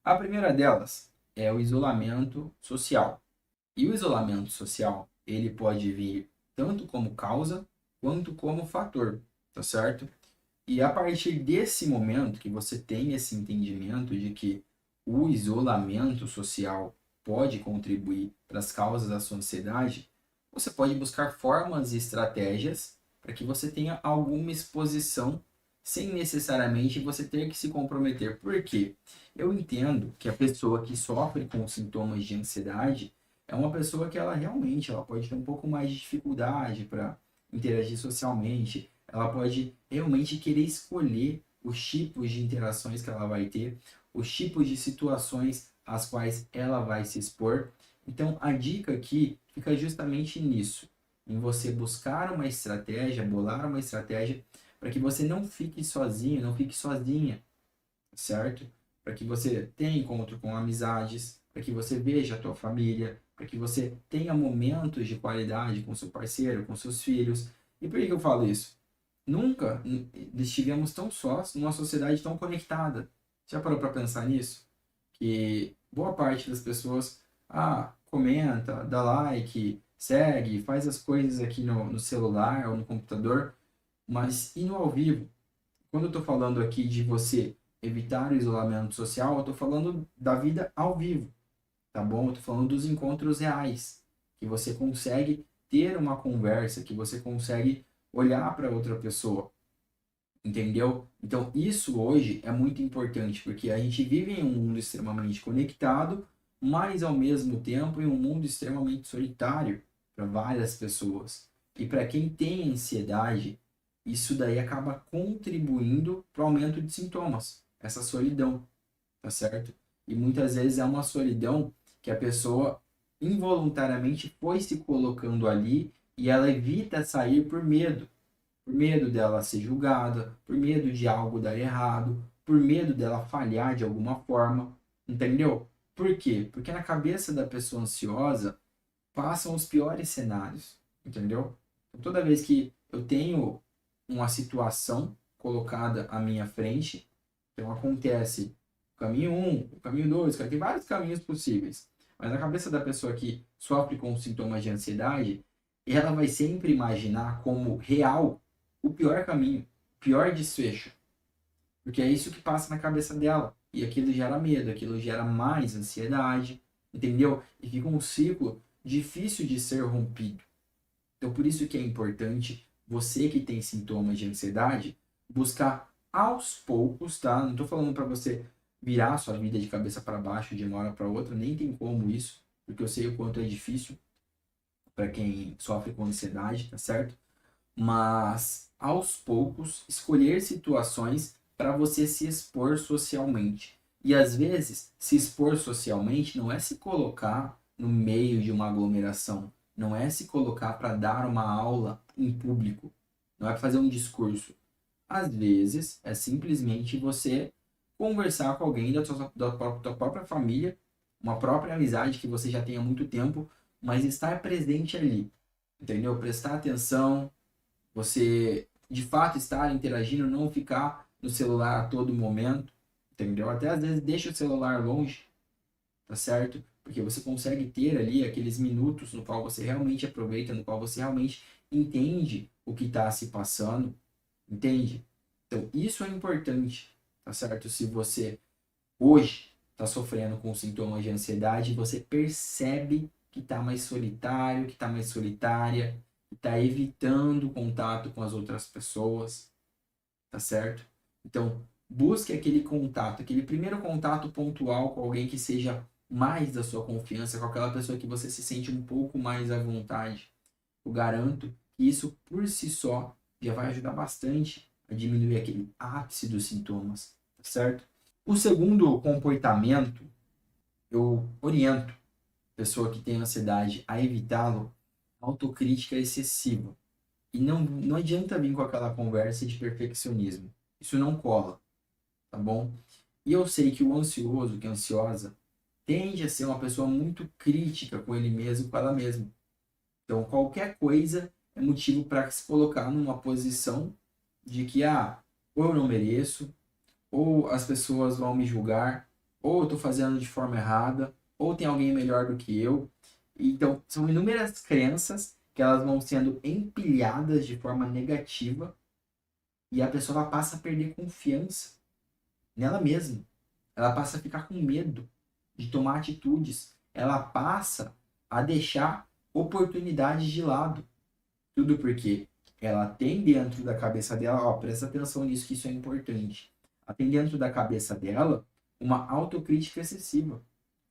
A primeira delas é o isolamento social. E o isolamento social, ele pode vir tanto como causa quanto como fator, tá certo? E a partir desse momento que você tem esse entendimento de que o isolamento social pode contribuir para as causas da sua ansiedade, você pode buscar formas e estratégias para que você tenha alguma exposição sem necessariamente você ter que se comprometer. Por quê? Eu entendo que a pessoa que sofre com sintomas de ansiedade é uma pessoa que ela realmente ela pode ter um pouco mais de dificuldade para interagir socialmente, ela pode realmente querer escolher os tipos de interações que ela vai ter, os tipos de situações às quais ela vai se expor. Então, a dica aqui fica justamente nisso, em você buscar uma estratégia, bolar uma estratégia para que você não fique sozinho, não fique sozinha, certo? Para que você tenha encontro com amizades, para que você veja a tua família, para que você tenha momentos de qualidade com seu parceiro, com seus filhos. E por que eu falo isso? Nunca estivemos tão sós numa sociedade tão conectada. Já parou para pensar nisso? Que boa parte das pessoas, comenta, dá like, segue, faz as coisas aqui no celular ou no computador, mas e no ao vivo? Quando eu estou falando aqui de você evitar o isolamento social, eu estou falando da vida ao vivo, tá bom? Eu estou falando dos encontros reais, que você consegue ter uma conversa, que você consegue olhar para outra pessoa, entendeu? Então, isso hoje é muito importante, porque a gente vive em um mundo extremamente conectado, mas ao mesmo tempo em um mundo extremamente solitário para várias pessoas. E para quem tem ansiedade, isso daí acaba contribuindo para o aumento de sintomas, essa solidão, tá certo? E muitas vezes é uma solidão que a pessoa involuntariamente foi se colocando ali e ela evita sair por medo dela ser julgada, por medo de algo dar errado, por medo dela falhar de alguma forma, entendeu? Por quê? Porque na cabeça da pessoa ansiosa passam os piores cenários, entendeu? Então, toda vez que eu tenho uma situação colocada à minha frente, então acontece o caminho um, o caminho 2, tem vários caminhos possíveis. Mas na cabeça da pessoa que sofre com sintomas de ansiedade, ela vai sempre imaginar como real o pior caminho, o pior desfecho. Porque é isso que passa na cabeça dela. E aquilo gera medo, aquilo gera mais ansiedade, entendeu? E fica um ciclo difícil de ser rompido. Então, por isso que é importante você que tem sintomas de ansiedade buscar aos poucos, tá? Não estou falando para você virar sua vida de cabeça para baixo de uma hora para outra, nem tem como isso, porque eu sei o quanto é difícil para quem sofre com ansiedade, tá certo? Mas aos poucos escolher situações para você se expor socialmente. E às vezes, se expor socialmente não é se colocar no meio de uma aglomeração, não é se colocar para dar uma aula em público, não é fazer um discurso. Às vezes, é simplesmente você conversar com alguém da tua própria família, uma própria amizade que você já tem há muito tempo, mas estar presente ali, entendeu? Prestar atenção, você de fato estar interagindo, não ficar no celular a todo momento, entendeu? Até às vezes deixa o celular longe, tá certo? Porque você consegue ter ali aqueles minutos no qual você realmente aproveita, no qual você realmente entende o que está se passando, entende? Então, isso é importante, tá certo? Se você hoje está sofrendo com sintomas de ansiedade, você percebe que está mais solitário, que está mais solitária, que está evitando contato com as outras pessoas, tá certo? Então, busque aquele contato, aquele primeiro contato pontual com alguém que seja mais da sua confiança, com aquela pessoa que você se sente um pouco mais à vontade. Eu garanto que isso por si só já vai ajudar bastante a diminuir aquele ápice dos sintomas, tá certo? O segundo comportamento, eu oriento a pessoa que tem ansiedade a evitá-lo, autocrítica excessiva. E não adianta vir com aquela conversa de perfeccionismo. Isso não cola, tá bom? E eu sei que o ansioso, que é ansiosa, tende a ser uma pessoa muito crítica com ele mesmo, com ela mesma. Então, qualquer coisa é motivo para se colocar numa posição de que, ou eu não mereço, ou as pessoas vão me julgar, ou eu tô fazendo de forma errada, ou tem alguém melhor do que eu. Então, são inúmeras crenças que elas vão sendo empilhadas de forma negativa e a pessoa ela passa a perder confiança nela mesma. Ela passa a ficar com medo de tomar atitudes. Ela passa a deixar oportunidades de lado. Tudo porque ela tem dentro da cabeça dela, ó, presta atenção nisso que isso é importante. Ela tem dentro da cabeça dela uma autocrítica excessiva.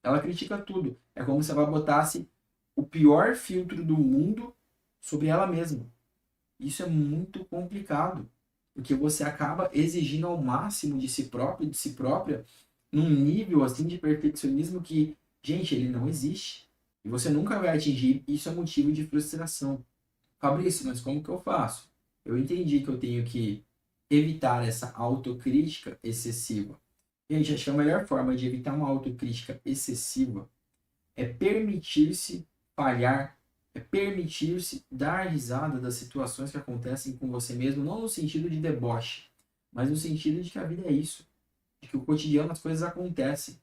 Ela critica tudo. É como se ela botasse o pior filtro do mundo sobre ela mesma. Isso é muito complicado, porque você acaba exigindo ao máximo de si próprio, de si própria, num nível assim de perfeccionismo que, gente, ele não existe. E você nunca vai atingir, isso é motivo de frustração. Fabrício, mas como que eu faço? Eu entendi que eu tenho que evitar essa autocrítica excessiva. Gente, acho que a melhor forma de evitar uma autocrítica excessiva é permitir-se falhar, é permitir-se dar risada das situações que acontecem com você mesmo, não no sentido de deboche, mas no sentido de que a vida é isso, de que o cotidiano as coisas acontecem.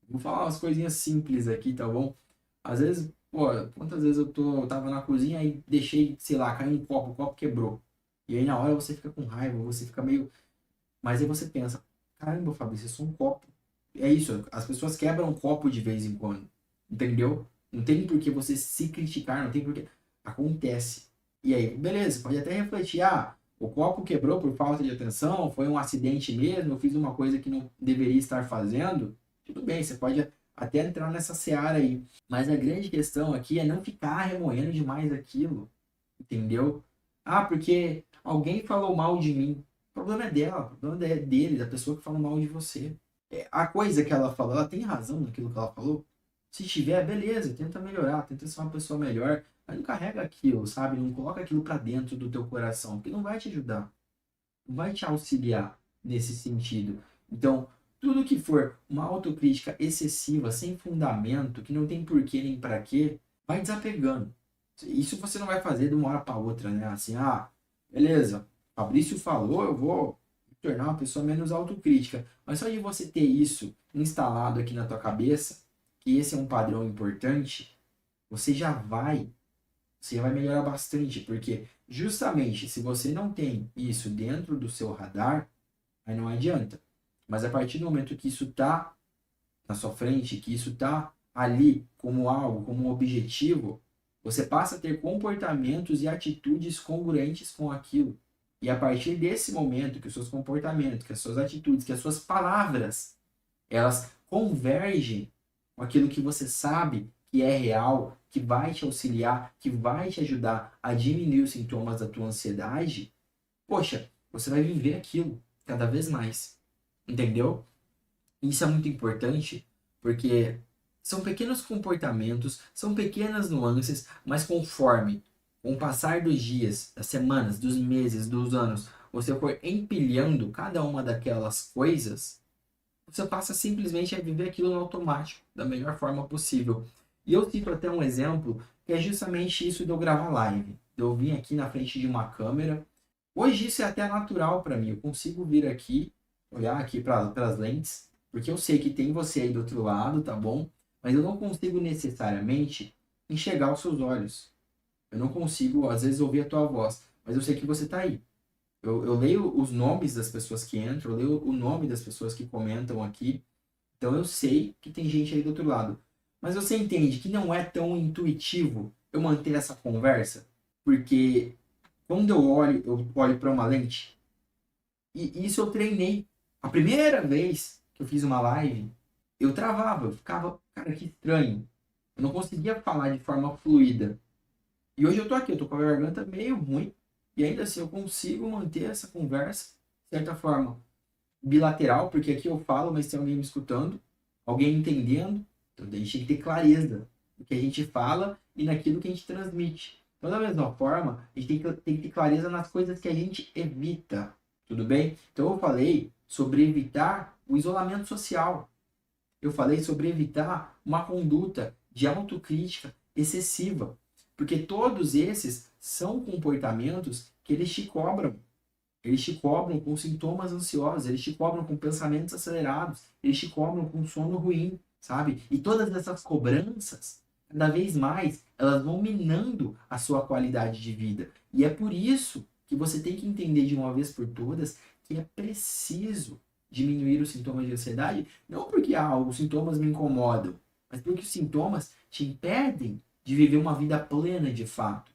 Vou falar umas coisinhas simples aqui, tá bom? Às vezes, pô, quantas vezes eu tava na cozinha e deixei, sei lá, cair um copo, o copo quebrou. E aí na hora você fica com raiva, você fica meio. Mas aí você pensa, caramba, Fabrício, é só um copo. É isso, as pessoas quebram um copo de vez em quando. Entendeu? Não tem por que você se criticar, não tem por que. Acontece. E aí, beleza, pode até refletir, ah, o copo quebrou por falta de atenção, foi um acidente mesmo, eu fiz uma coisa que não deveria estar fazendo. Tudo bem, você pode até entrar nessa seara aí. Mas a grande questão aqui é não ficar remoendo demais aquilo. Entendeu? Ah, porque alguém falou mal de mim. O problema é dela, o problema é dele, da pessoa que falou mal de você. A coisa que ela falou, ela tem razão naquilo que ela falou? Se tiver, beleza, tenta melhorar, tenta ser uma pessoa melhor, mas não carrega aquilo, sabe? Não coloca aquilo pra dentro do teu coração, porque não vai te ajudar, não vai te auxiliar nesse sentido. Então, tudo que for uma autocrítica excessiva, sem fundamento, que não tem porquê nem pra quê, vai desapegando. Isso você não vai fazer de uma hora para outra, né? Assim, ah, beleza, Fabrício falou, eu vou me tornar uma pessoa menos autocrítica. Mas só de você ter isso instalado aqui na tua cabeça, que esse é um padrão importante, você já vai melhorar bastante, porque justamente se você não tem isso dentro do seu radar, aí não adianta. Mas a partir do momento que isso tá na sua frente, que isso tá ali como algo, como um objetivo, você passa a ter comportamentos e atitudes congruentes com aquilo. E a partir desse momento que os seus comportamentos, que as suas atitudes, que as suas palavras, elas convergem com aquilo que você sabe que é real, que vai te auxiliar, que vai te ajudar a diminuir os sintomas da tua ansiedade, poxa, você vai viver aquilo cada vez mais. Entendeu? Isso é muito importante porque são pequenos comportamentos, são pequenas nuances, mas conforme com o passar dos dias, das semanas, dos meses, dos anos, você for empilhando cada uma daquelas coisas, você passa simplesmente a viver aquilo no automático, da melhor forma possível. E eu cito até um exemplo que é justamente isso de eu gravar live. Eu vim aqui na frente de uma câmera. Hoje isso é até natural para mim. Eu consigo vir aqui, olhar aqui para as lentes, porque eu sei que tem você aí do outro lado, tá bom? Mas eu não consigo necessariamente enxergar os seus olhos. Eu não consigo, às vezes, ouvir a tua voz, mas eu sei que você tá aí. Eu leio os nomes das pessoas que entram, eu leio o nome das pessoas que comentam aqui, então eu sei que tem gente aí do outro lado. Mas você entende que não é tão intuitivo eu manter essa conversa? Porque quando eu olho para uma lente, e isso eu treinei. A primeira vez que eu fiz uma live, eu travava, eu ficava, cara, que estranho. Eu não conseguia falar de forma fluida. E hoje eu tô aqui, eu tô com a garganta meio ruim, e ainda assim eu consigo manter essa conversa, de certa forma, bilateral, porque aqui eu falo, mas tem alguém me escutando, alguém entendendo. Então a gente tem que ter clareza no que a gente fala e naquilo que a gente transmite. Então, da mesma forma, a gente tem que ter clareza nas coisas que a gente evita. Tudo bem? Então eu falei sobre evitar o isolamento social. Eu falei sobre evitar uma conduta de autocrítica excessiva. Porque todos esses são comportamentos que eles te cobram. Eles te cobram com sintomas ansiosos, eles te cobram com pensamentos acelerados, eles te cobram com sono ruim, sabe? E todas essas cobranças, cada vez mais, elas vão minando a sua qualidade de vida. E é por isso que você tem que entender de uma vez por todas que é preciso diminuir os sintomas de ansiedade, não porque os sintomas me incomodam, mas porque os sintomas te impedem de viver uma vida plena de fato.